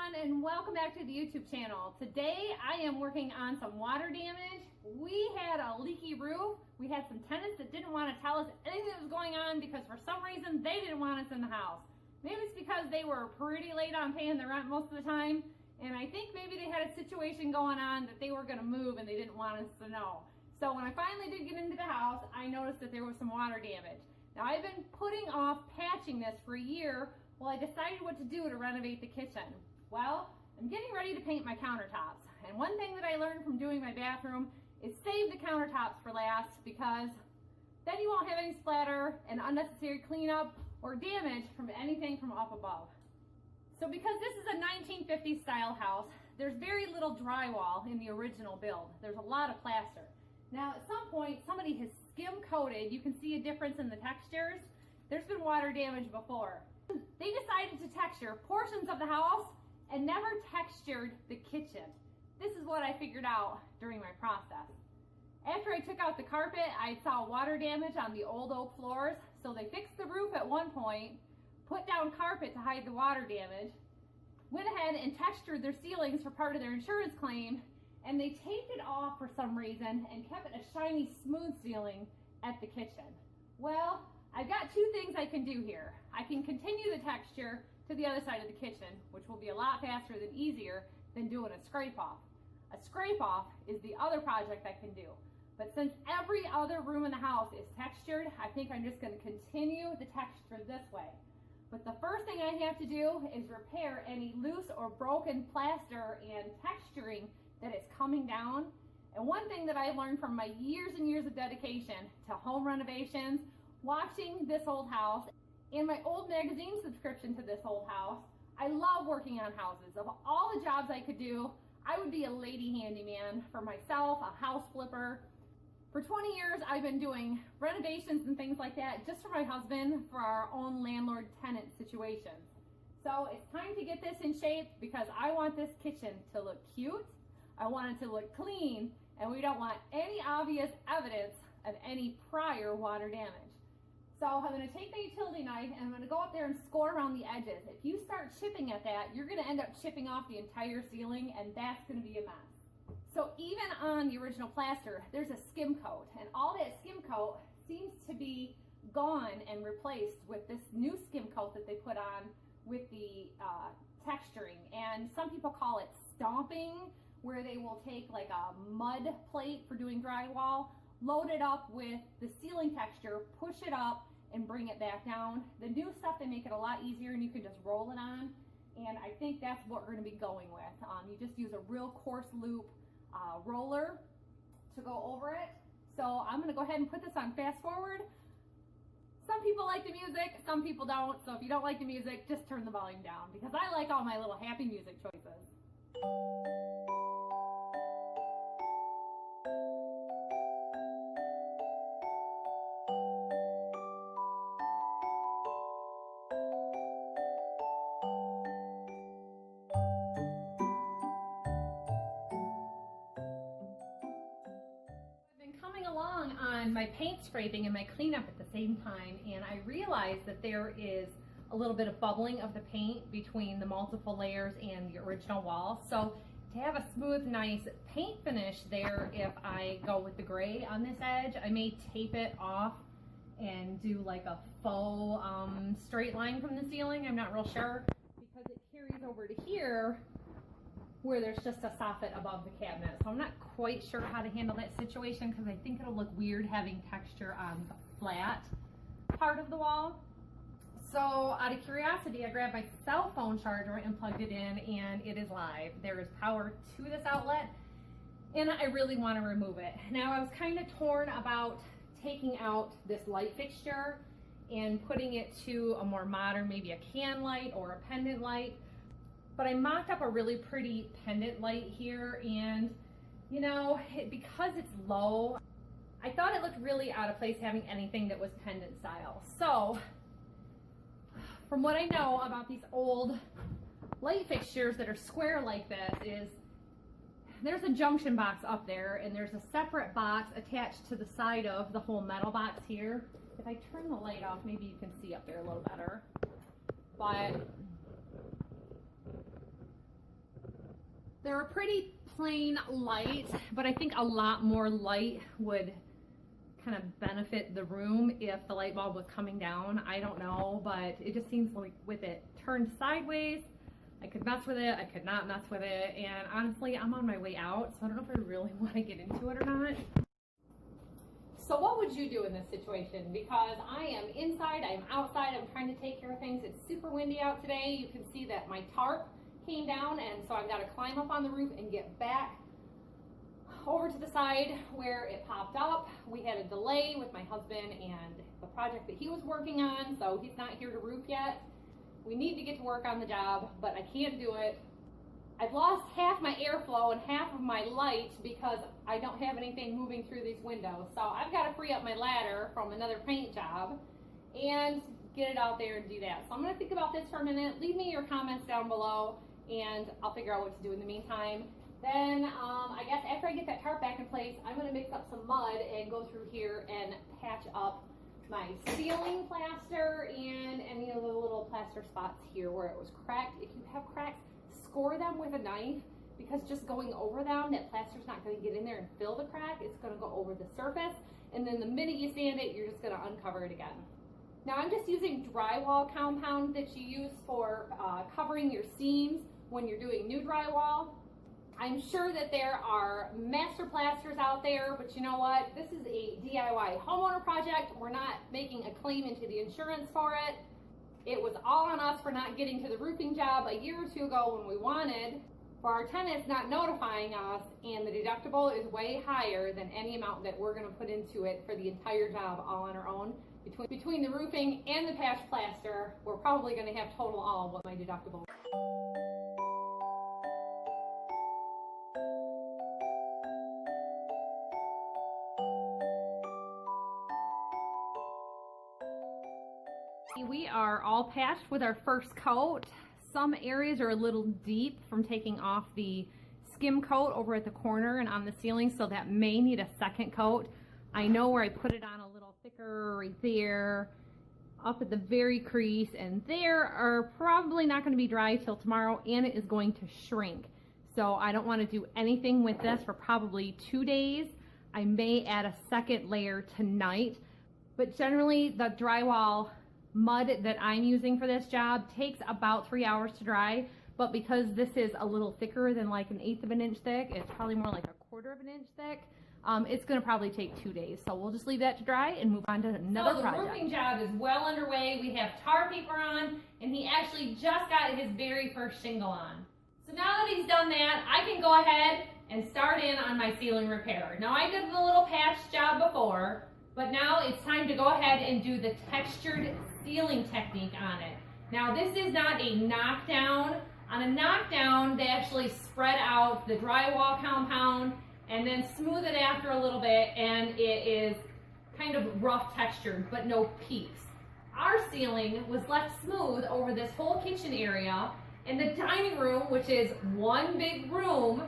everyone, and welcome back to the YouTube channel. Today I am working on some water damage. We had a leaky roof. We had some tenants that didn't want to tell us anything that was going on because for some reason they didn't want us in the house. Maybe it's because they were pretty late on paying the rent most of the time, and I think maybe they had a situation going on that they were going to move and they didn't want us to know. So when I finally did get into the house, I noticed that there was some water damage. Now I've been putting off patching this for a year while I decided what to do to renovate the kitchen. Well, I'm getting ready to paint my countertops. And one thing that I learned from doing my bathroom is save the countertops for last, because then you won't have any splatter and unnecessary cleanup or damage from anything from up above. So because this is a 1950s style house, there's very little drywall in the original build. There's a lot of plaster. Now at some point somebody has skim coated. You can see a difference in the textures. There's been water damage before. They decided to texture portions of the house and never textured the kitchen. This is what I figured out during my process. After I took out the carpet, I saw water damage on the old oak floors, so they fixed the roof at one point, put down carpet to hide the water damage, went ahead and textured their ceilings for part of their insurance claim, and they taped it off for some reason and kept it a shiny, smooth ceiling at the kitchen. Well, I've got two things I can do here. I can continue the texture to the other side of the kitchen, which will be a lot faster and easier than doing a scrape off. A scrape off is the other project I can do. But since every other room in the house is textured, I think I'm just going to continue the texture this way. But the first thing I have to do is repair any loose or broken plaster and texturing that is coming down. And one thing that I've learned from my years and years of dedication to home renovations, watching this old house, and my old magazine subscription to this old house, I love working on houses. Of all the jobs I could do, I would be a lady handyman for myself, a house flipper. For 20 years, I've been doing renovations and things like that just for my husband, for our own landlord-tenant situations. So it's time to get this in shape because I want this kitchen to look cute, I want it to look clean, and we don't want any obvious evidence of any prior water damage. So I'm going to take the utility knife and I'm going to go up there and score around the edges. If you start chipping at that, you're going to end up chipping off the entire ceiling, and that's going to be a mess. So even on the original plaster, there's a skim coat, and all that skim coat seems to be gone and replaced with this new skim coat that they put on with the texturing. And some people call it stomping, where they will take like a mud plate for doing drywall, load it up with the ceiling texture, push it up, and bring it back down. The new stuff, they make it a lot easier and you can just roll it on. And I think that's what we're gonna be going with. You just use a real coarse loop roller to go over it. So I'm gonna go ahead and put this on fast forward. Some people like the music, some people don't. So if you don't like the music, just turn the volume down because I like all my little happy music choices. Coming along on my paint scraping and my cleanup at the same time, and I realized that there is a little bit of bubbling of the paint between the multiple layers and the original wall. So to have a smooth, nice paint finish there, if I go with the gray on this edge, I may tape it off and do like a faux straight line from the ceiling. I'm not real sure because it carries over to here where there's just a soffit above the cabinet. So I'm not quite sure how to handle that situation because I think it'll look weird having texture on the flat part of the wall. So out of curiosity, I grabbed my cell phone charger and plugged it in, and it is live. There is power to this outlet, and I really want to remove it. Now I was kind of torn about taking out this light fixture and putting it to a more modern, maybe a can light or a pendant light. But I mocked up a really pretty pendant light here, and you know, because it's low, I thought it looked really out of place having anything that was pendant style. So from what I know about these old light fixtures that are square like this is there's a junction box up there, and there's a separate box attached to the side of the whole metal box here. If I turn the light off, maybe you can see up there a little better. But They're a pretty plain light, but I think a lot more light would kind of benefit the room if the light bulb was coming down. I don't know, but it just seems like with it turned sideways, I could mess with it, I could not mess with it, and honestly, I'm on my way out, so I don't know if I really want to get into it or not. So what would you do in this situation? Because I am inside, I'm outside, I'm trying to take care of things. It's super windy out today. You can see that my tarp came down, and so I've got to climb up on the roof and get back over to the side where it popped up. We had a delay with my husband and the project that he was working on, so he's not here to roof yet. We need to get to work on the job, but I can't do it. I've lost half my airflow and half of my light because I don't have anything moving through these windows. So I've got to free up my ladder from another paint job and get it out there and do that. So I'm going to think about this for a minute. Leave me your comments down below and I'll figure out what to do in the meantime. Then I guess after I get that tarp back in place, I'm going to mix up some mud and go through here and patch up my ceiling plaster and you know, the little plaster spots here where it was cracked. If you have cracks, score them with a knife, because just going over them, that plaster's not going to get in there and fill the crack. It's going to go over the surface, and then the minute you sand it, you're just going to uncover it again. Now I'm just using drywall compound that you use for covering your seams when you're doing new drywall. I'm sure that there are master plasters out there, but you know what? This is a DIY homeowner project. We're not making a claim into the insurance for it. It was all on us for not getting to the roofing job a year or two ago when we wanted, for our tenants not notifying us, and the deductible is way higher than any amount that we're going to put into it for the entire job all on our own. Between the roofing and the patch plaster, we're probably going to have total all of what my deductible is. We are all patched with our first coat. Some areas are a little deep from taking off the skim coat over at the corner and on the ceiling, so that may need a second coat. I know where I put it on a little thicker right there, up at the very crease, and there are probably not going to be dry till tomorrow, and it is going to shrink. So I don't want to do anything with this for probably 2 days. I may add a second layer tonight, but generally the drywall mud that I'm using for this job takes about 3 hours to dry, but because this is a little thicker than like 1/8 of an inch thick, it's probably more like 1/4 of an inch thick, it's going to probably take 2 days. So we'll just leave that to dry and move on to another project. The roofing job is well underway. We have tar paper on, and he actually just got his very first shingle on. So now that he's done that, I can go ahead and start in on my ceiling repair. Now I did the little patch job before, but now it's time to go ahead and do the textured ceiling technique on it. Now this is not a knockdown. On a knockdown, they actually spread out the drywall compound and then smooth it after a little bit, and it is kind of rough textured, but no peaks. Our ceiling was left smooth over this whole kitchen area, and the dining room, which is one big room,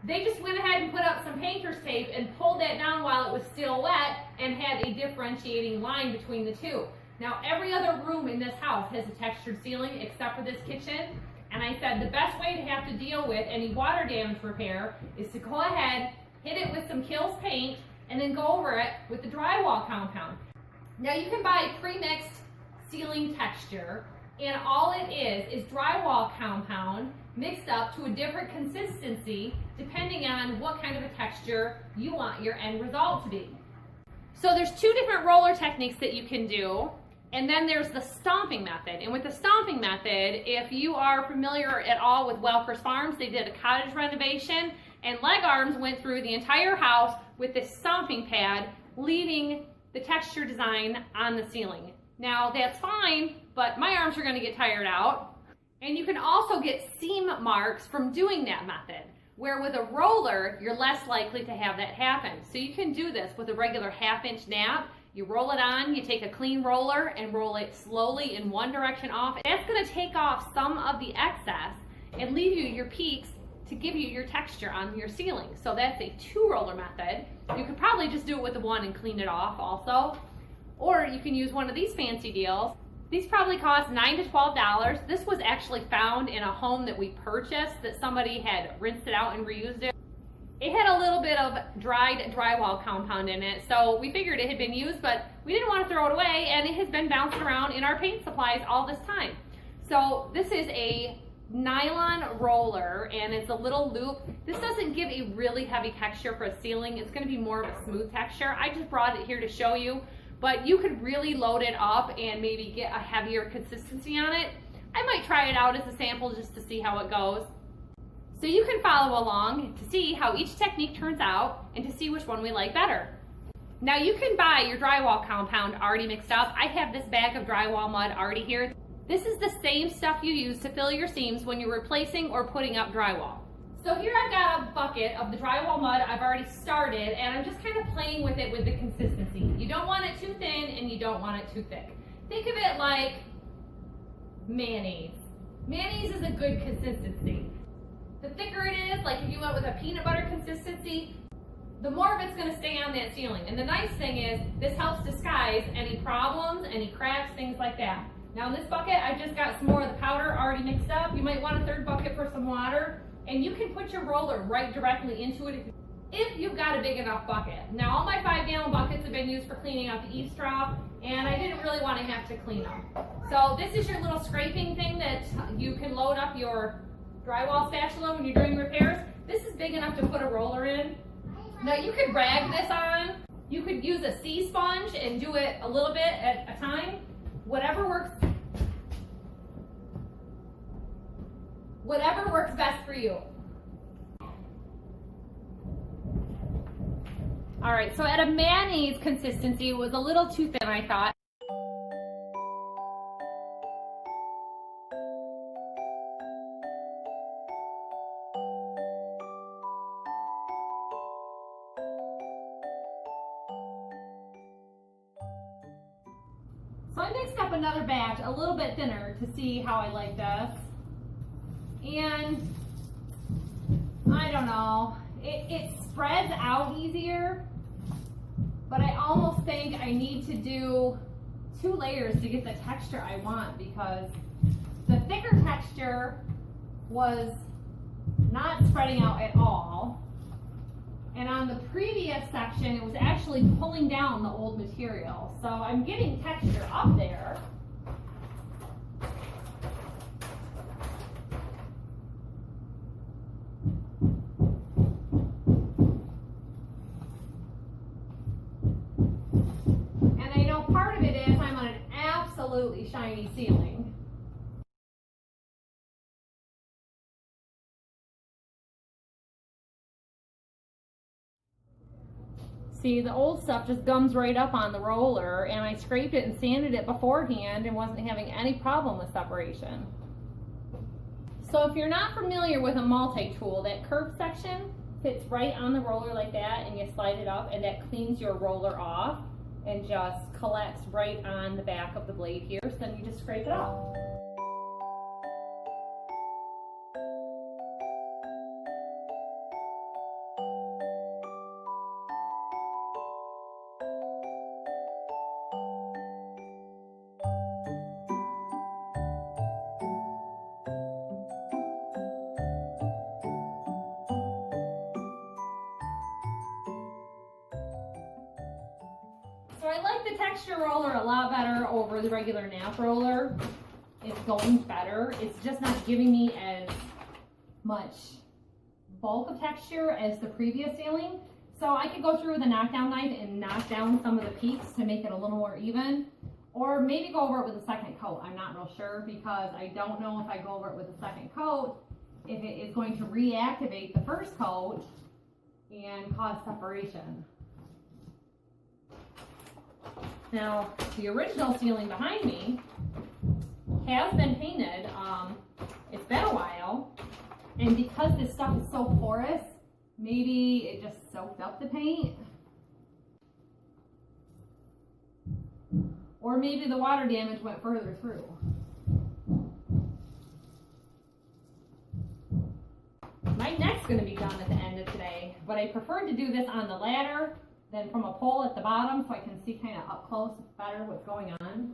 they just went ahead and put up some painter's tape and pulled that down while it was still wet and had a differentiating line between the two. Now every other room in this house has a textured ceiling except for this kitchen, and I said the best way to have to deal with any water damage repair is to go ahead, hit it with some Kilz paint, and then go over it with the drywall compound. Now you can buy pre-mixed ceiling texture, and all it is drywall compound mixed up to a different consistency depending on what kind of a texture you want your end result to be. So there's two different roller techniques that you can do, and then there's the stomping method. And with the stomping method, if you are familiar at all with Welkers Farms, they did a cottage renovation, and Leg Arms went through the entire house with this stomping pad, leaving the texture design on the ceiling. Now that's fine, but my arms are going to get tired out. And you can also get seam marks from doing that method, where with a roller, you're less likely to have that happen. So you can do this with a regular 1/2-inch nap. You roll it on, you take a clean roller and roll it slowly in one direction off. That's going to take off some of the excess and leave you your peaks to give you your texture on your ceiling. So that's a 2-roller method. You could probably just do it with the one and clean it off also. Or you can use one of these fancy deals These probably cost $9 to $12. This was actually found in a home that we purchased that somebody had rinsed it out and reused it. It had a little bit of dried drywall compound in it, so we figured it had been used, but we didn't want to throw it away, and it has been bouncing around in our paint supplies all this time. So this is a nylon roller, and it's a little loop. This doesn't give a really heavy texture for a ceiling. It's going to be more of a smooth texture. I just brought it here to show you, but you could really load it up and maybe get a heavier consistency on it. I might try it out as a sample just to see how it goes. So you can follow along to see how each technique turns out and to see which one we like better. Now you can buy your drywall compound already mixed up. I have this bag of drywall mud already here. This is the same stuff you use to fill your seams when you're replacing or putting up drywall. So here I've got a bucket of the drywall mud I've already started, and I'm just kind of playing with it with the consistency. You don't want it too thin and you don't want it too thick. Think of it like mayonnaise. Mayonnaise is a good consistency. The thicker it is, like if you went with a peanut butter consistency, the more of it's going to stay on that ceiling. And the nice thing is, this helps disguise any problems, any cracks, things like that. Now in this bucket, I've just got some more of the powder already mixed up. You might want a third bucket for some water, and you can put your roller right directly into it if you've got a big enough bucket. Now all my 5-gallon buckets have been used for cleaning out the eaves trough, and I didn't really want to have to clean them. So this is your little scraping thing that you can load up your drywall spatula when you're doing repairs. This is big enough to put a roller in. Now you could rag this on. You could use a sea sponge and do it a little bit at a time. Whatever works best for you. All right, so at a mayonnaise consistency, it was a little too thin, I thought. So I mixed up another batch, a little bit thinner, to see how I like this. And I don't know, it spreads out easier, but I almost think I need to do 2 layers to get the texture I want, because the thicker texture was not spreading out at all. And on the previous section, it was actually pulling down the old material. So I'm getting texture up there. And I know part of it is I'm on an absolutely shiny ceiling. See, the old stuff just gums right up on the roller, and I scraped it and sanded it beforehand and wasn't having any problem with separation. So if you're not familiar with a multi-tool, that curved section fits right on the roller like that, and you slide it up, and that cleans your roller off and just collects right on the back of the blade here, so then you just scrape it off. So I like the texture roller a lot better over the regular nap roller. It's going better. It's just not giving me as much bulk of texture as the previous ceiling. So I could go through with a knockdown knife and knock down some of the peaks to make it a little more even. Or maybe go over it with a second coat. I'm not real sure, because I don't know if I go over it with a second coat, if it is going to reactivate the first coat and cause separation. Now, the original ceiling behind me has been painted. It's been a while, and because this stuff is so porous, maybe it just soaked up the paint. Or maybe the water damage went further through. My neck's going to be done at the end of today, but I prefer to do this on the ladder than from a pole at the bottom, so I can see kind of up close better what's going on.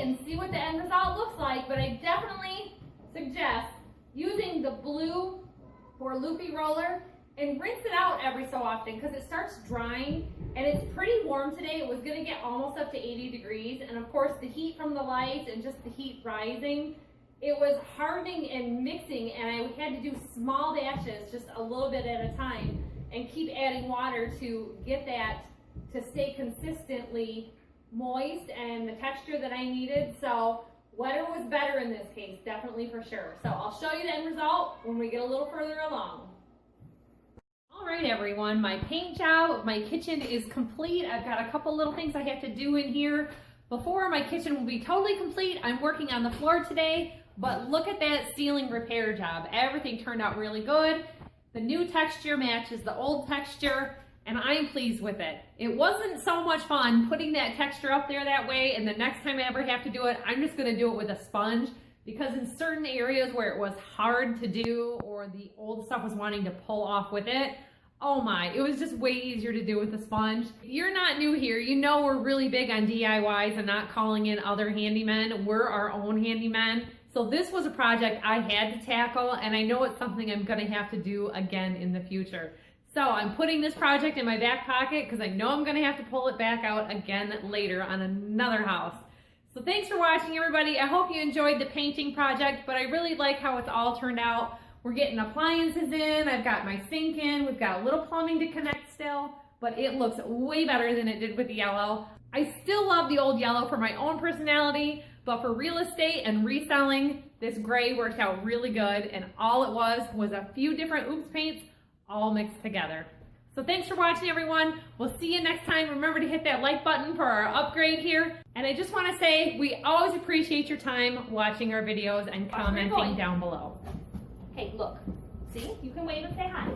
and see what the end result looks like, but I definitely suggest using the blue or loopy roller and rinse it out every so often because it starts drying and it's pretty warm today. It was going to get almost up to 80 degrees, and of course the heat from the lights and just the heat rising, it was hardening and mixing, and I had to do small dashes just a little bit at a time and keep adding water to get that to stay consistently moist and the texture that I needed. So wetter was better in this case, definitely for sure. So I'll show you the end result when we get a little further along. All right, everyone, my paint job of my kitchen is complete. I've got a couple little things I have to do in here before my kitchen will be totally complete. I'm working on the floor today, but look at that ceiling repair job. Everything turned out really good. The new texture matches the old texture, and I'm pleased with it. It wasn't so much fun putting that texture up there that way, and the next time I ever have to do it, I'm just gonna do it with a sponge, because in certain areas where it was hard to do or the old stuff was wanting to pull off with it, oh my, it was just way easier to do with a sponge. If you're not new here, you know we're really big on DIYs and not calling in other handymen. We're our own handymen. So this was a project I had to tackle, and I know it's something I'm gonna have to do again in the future. So I'm putting this project in my back pocket because I know I'm gonna have to pull it back out again later on another house. So thanks for watching, everybody. I hope you enjoyed the painting project, but I really like how it's all turned out. We're getting appliances in, I've got my sink in, we've got a little plumbing to connect still, but it looks way better than it did with the yellow. I still love the old yellow for my own personality, but for real estate and reselling, this gray worked out really good, and all it was a few different oops paints all mixed together. So thanks for watching, everyone. We'll see you next time. Remember to hit that like button for our upgrade here. And I just want to say, we always appreciate your time watching our videos and commenting down below. Hey, look. See? You can wave and say hi.